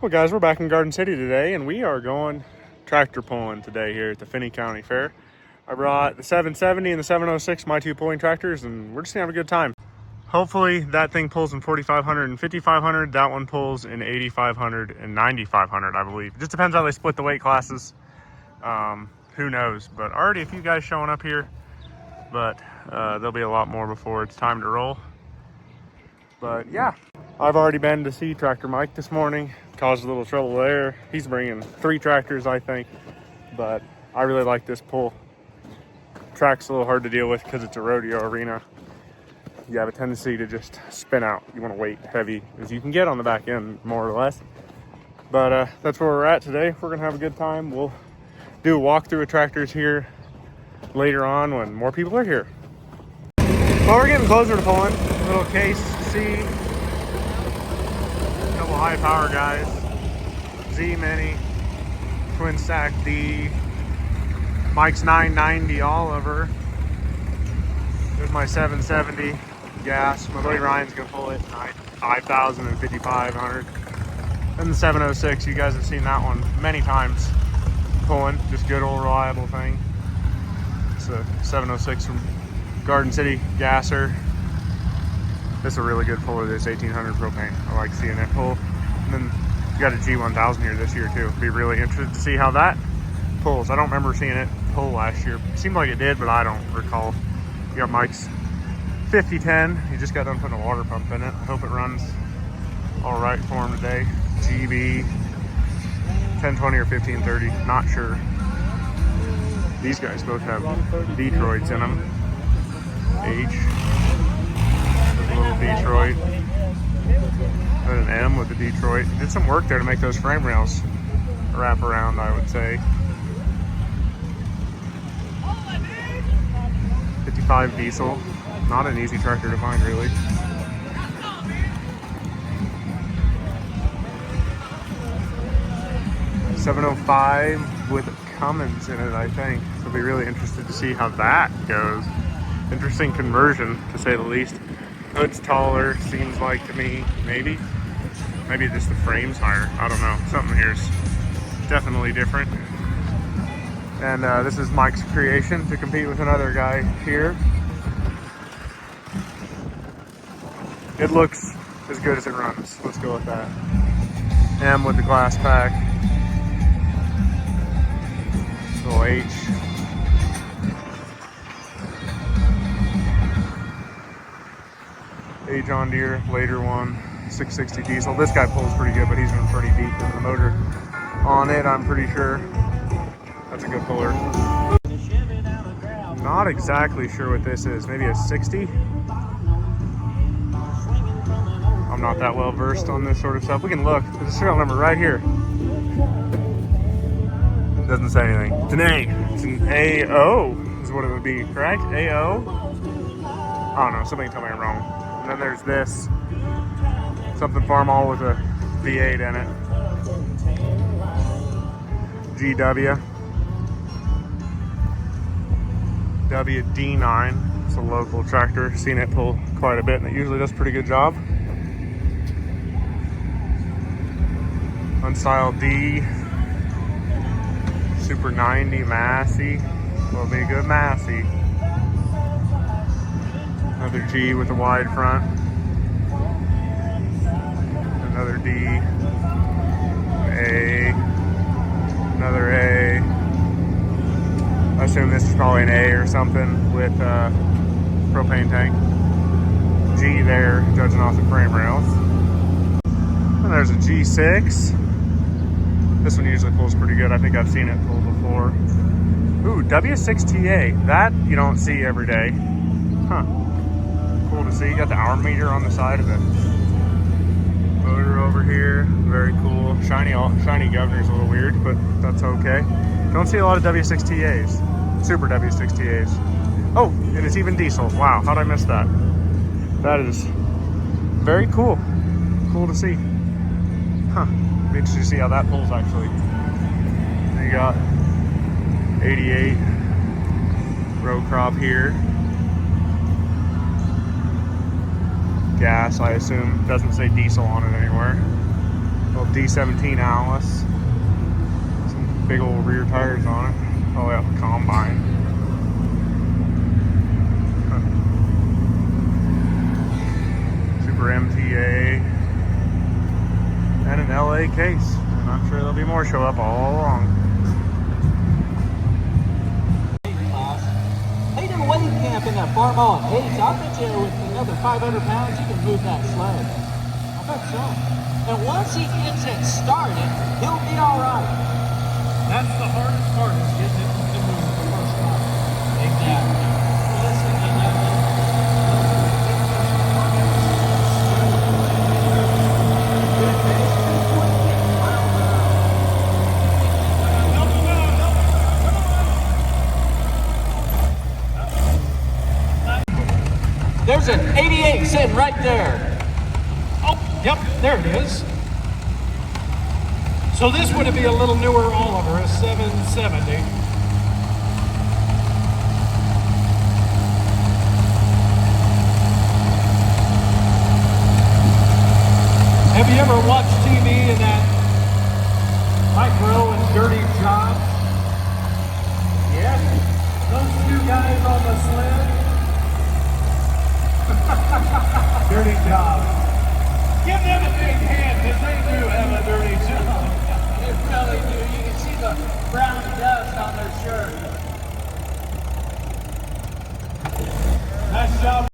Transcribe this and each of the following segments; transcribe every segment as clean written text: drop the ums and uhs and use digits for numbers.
Well, guys, we're back in Garden City today, and we are going tractor pulling today here at the Finney County Fair. I brought the 770 and the 706, my two pulling tractors, and we're just gonna have a good time. Hopefully that thing pulls in 4,500 and 5,500. That one pulls in 8,500 and 9,500, I believe. It just depends how they split the weight classes. Who knows? But already a few guys showing up here, but there'll be a lot more before it's time to roll. But yeah, I've already been to see Tractor Mike this morning. Caused a little trouble there. He's bringing 3 tractors, I think, but I really like this pull. Track's a little hard to deal with because it's a rodeo arena. You have a tendency to just spin out. You want to weight heavy as you can get on the back end, more or less. But that's where we're at today. We're gonna have a good time. We'll do a walkthrough of tractors here later on when more people are here. Well, we're getting closer to pulling. Little case C, couple high power guys, Z Mini, twin stack D, Mike's 990 Oliver. There's my 770 gas. My buddy Ryan's gonna pull it tonight, 5,000 and 5,500. And the 706, you guys have seen that one many times pulling, just good old reliable thing. It's a 706 from Garden City Gasser. This is a really good puller, this 1800 propane. I like seeing it pull. And then you got a G1000 here this year too. Be really interested to see how that pulls. I don't remember seeing it pull last year. It seemed like it did, but I don't recall. You got Mike's 5010. He just got done putting a water pump in it. I hope it runs all right for him today. GB 1020 or 1530, not sure. These guys both have Detroits in them. H, a little Detroit, and an M with the Detroit. Did some work there to make those frame rails wrap around, I would say. 55 diesel, not an easy tractor to find really. .705 with Cummins in it, I think. So I'll be really interested to see how that goes. Interesting conversion, to say the least. Hood's taller, seems like to me. Maybe just the frame's higher. I don't know. Something here's definitely different. And this is Mike's creation to compete with another guy here. It looks as good as it runs. Let's go with that. M with the glass pack. Little H. A John Deere, later one, 660 diesel. This guy pulls pretty good, but he's been pretty deep in the motor on it, I'm pretty sure. That's a good puller. Not exactly sure what this is. Maybe a 60? I'm not that well versed on this sort of stuff. We can look. There's a serial number right here. Doesn't say anything. It's an A. It's an AO is what it would be, correct? AO? I don't know. Somebody tell me I'm wrong. And then there's this. Something Farmall with a V8 in it. GW. WD9. It's a local tractor. Seen it pull quite a bit, and it usually does a pretty good job. Unstyled D. Super 90 Massey. Will be a good Massey. Another G with a wide front. Another D. A. Another A. I assume this is probably an A or something with propane tank. G there, judging off the frame rails. And there's a G6. This one usually pulls pretty good. I think I've seen it pull before. Ooh, W6TA. That you don't see every day. Huh. Cool to see. You got the hour meter on the side of it. Motor over here. Very cool. Shiny governor's a little weird, but that's okay. Don't see a lot of W6TAs. Super W6TAs. Oh, and it's even diesel. Wow, how'd I miss that? That is very cool. Cool to see. Huh. Be interested to see how that pulls actually. Then you got 88 row crop here. Gas, I assume. Doesn't say diesel on it anywhere. Little D17 Alice. Some big old rear tires on it. Probably off the combine. Super MTA. And an LA case. And I'm sure there'll be more show up all along. Hey, did a weight camp in that farm on. Hey, I bet you with another 500 pounds, you can move that sled. I bet so. And once he gets it started, he'll be all right. That's the hardest part, is getting it to move the first time. Exactly. Listen, there's an 88 sitting right there. Oh, yep, there it is. So this would be a little newer Oliver, a 770. Have you ever watched TV in that micro and dirty jobs? Yes. Those two guys on the sled. Dirty job. Give them a big hand, because they do have a dirty job. They really do. You can see the brown dust on their shirt. Nice job.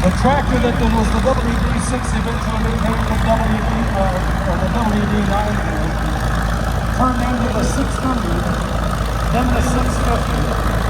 The tractor that was the WD-6 eventually became the WD-9 turned into the 600, then the 650.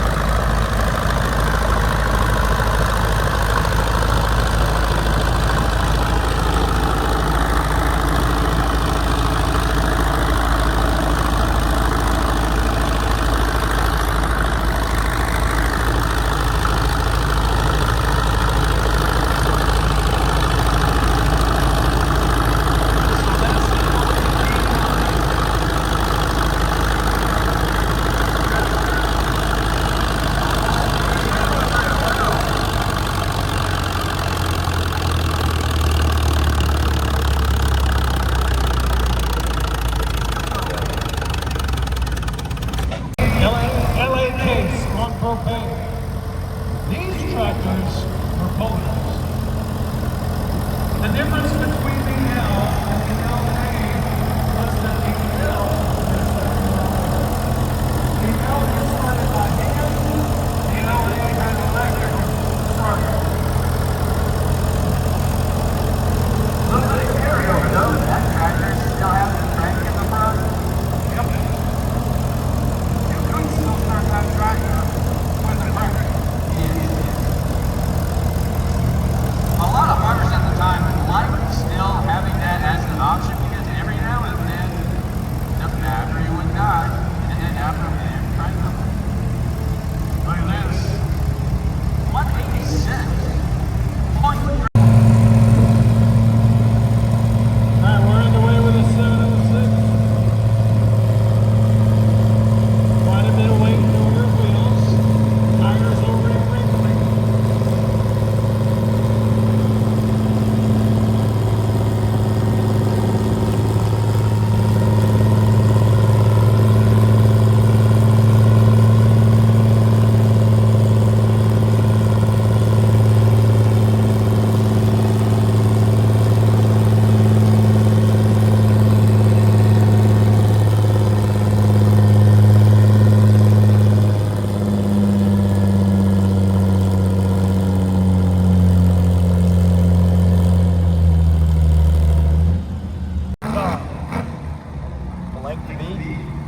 length to beat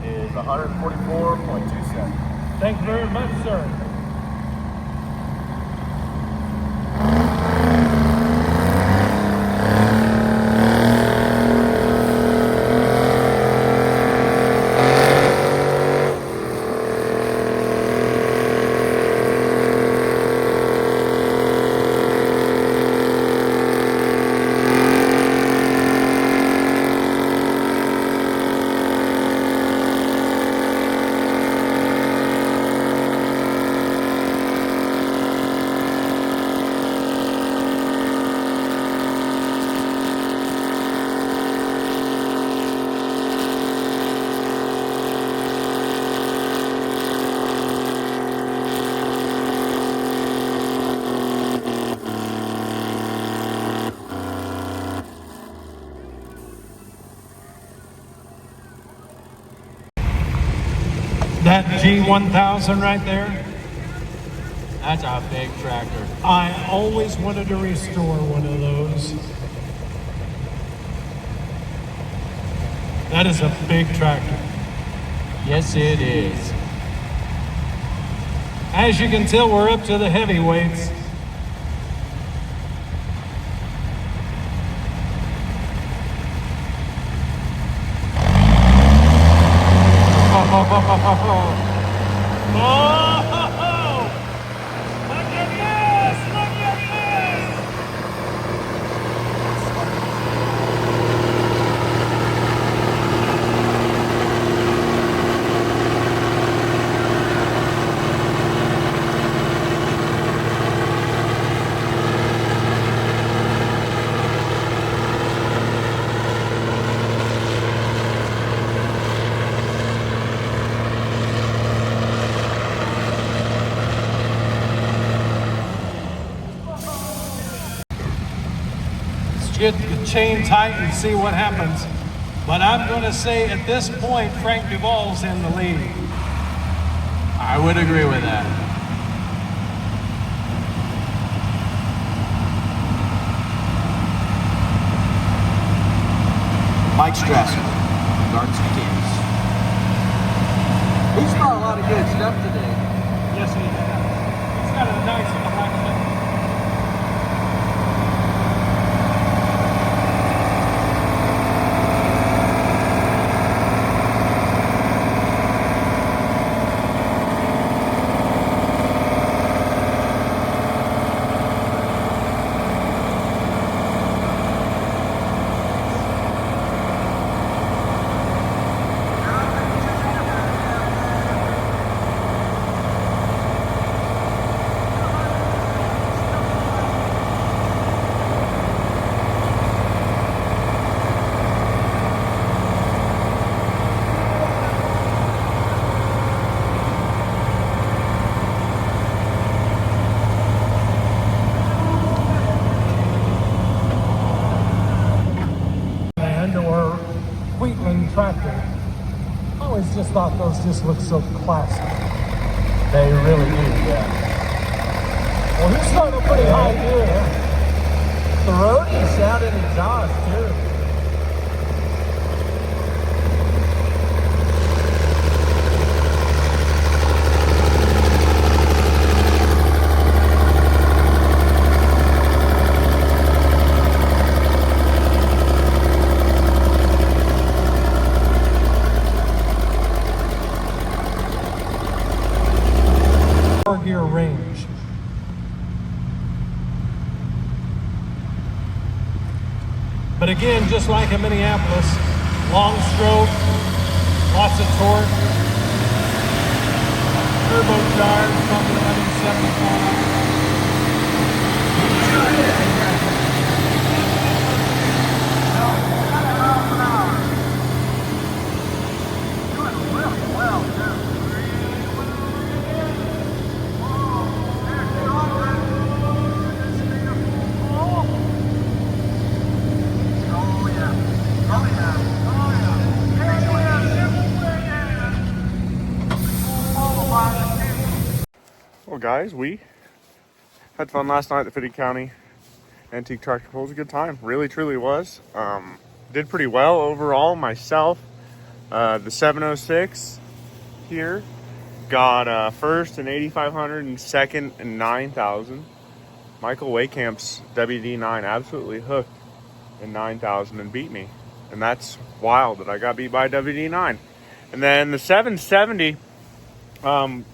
is 144.27. Thank you very much, sir. That G1000 right there, that's a big tractor. I always wanted to restore one of those. That is a big tractor. Yes, it is. As you can tell, we're up to the heavyweights. Oh, look at this! Look at this! Get the chain tight and see what happens. But I'm going to say at this point, Frank Duvall's in the lead. I would agree with that. Mike Strasser, Gardens Mechanics. He's got a lot of good stuff today. Yes, he has. He's got a nice collection. Tractor. I always just thought those just look so classy. They really do, yeah. Well, he's starting pretty high here. The roadie sounded exhaust too. Gear range. But again, just like in Minneapolis, long stroke, lots of torque, turbocharged, pumping 175. Well, guys, we had fun last night at the Finney County Antique Tractor Pull. It was a good time. Really, truly was. Did pretty well overall myself. The 706 here got first in 8,500 and second in 9,000. Michael Waycamp's WD9 absolutely hooked in 9,000 and beat me. And that's wild that I got beat by WD9. And then the 770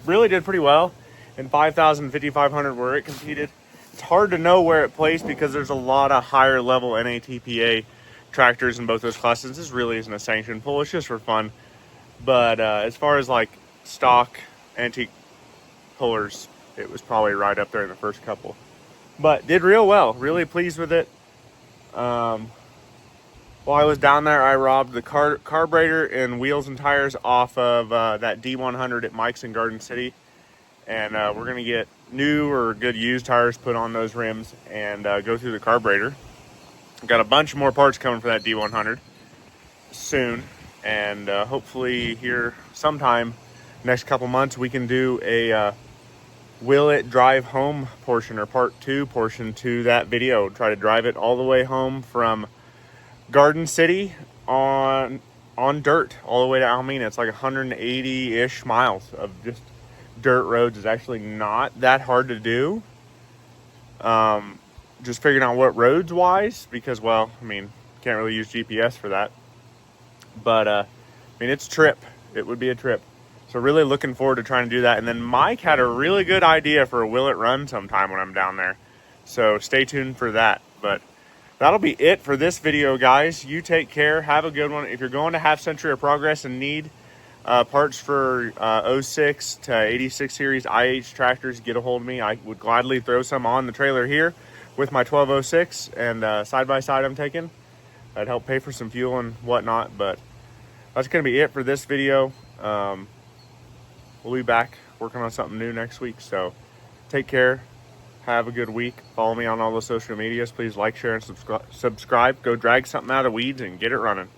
really did pretty well in 5,000, 5,500 where it competed. It's hard to know where it placed because there's a lot of higher level NATPA tractors in both those classes. This really isn't a sanctioned pull, it's just for fun. But as far as like stock antique pullers, it was probably right up there in the first couple. But did real well, really pleased with it. While I was down there, I robbed the carburetor and wheels and tires off of that D100 at Mike's in Garden City. And we're going to get new or good used tires put on those rims and go through the carburetor. Got a bunch more parts coming for that D100 soon. And hopefully here sometime next couple months we can do a will it drive home portion or part 2 portion to that video. Try to drive it all the way home from Garden City on dirt all the way to Almena. It's like 180-ish miles of just dirt roads. Is actually not that hard to do. Just figuring out what roads wise, because, well, I mean, can't really use GPS for that. But, I mean, it's a trip. It would be a trip. So really looking forward to trying to do that. And then Mike had a really good idea for a will it run sometime when I'm down there. So stay tuned for that. But that'll be it for this video, guys. You take care. Have a good one. If you're going to Half Century of Progress and need parts for 06 to 86 series IH tractors, get a hold of me. I would gladly throw some on the trailer here with my 1206 and side by side I'm taking. That'd help pay for some fuel and whatnot. But that's going to be it for this video. We'll be back working on something new next week. So take care. Have a good week. Follow me on all the social medias. Please like, share, and subscribe. Go drag something out of weeds and get it running.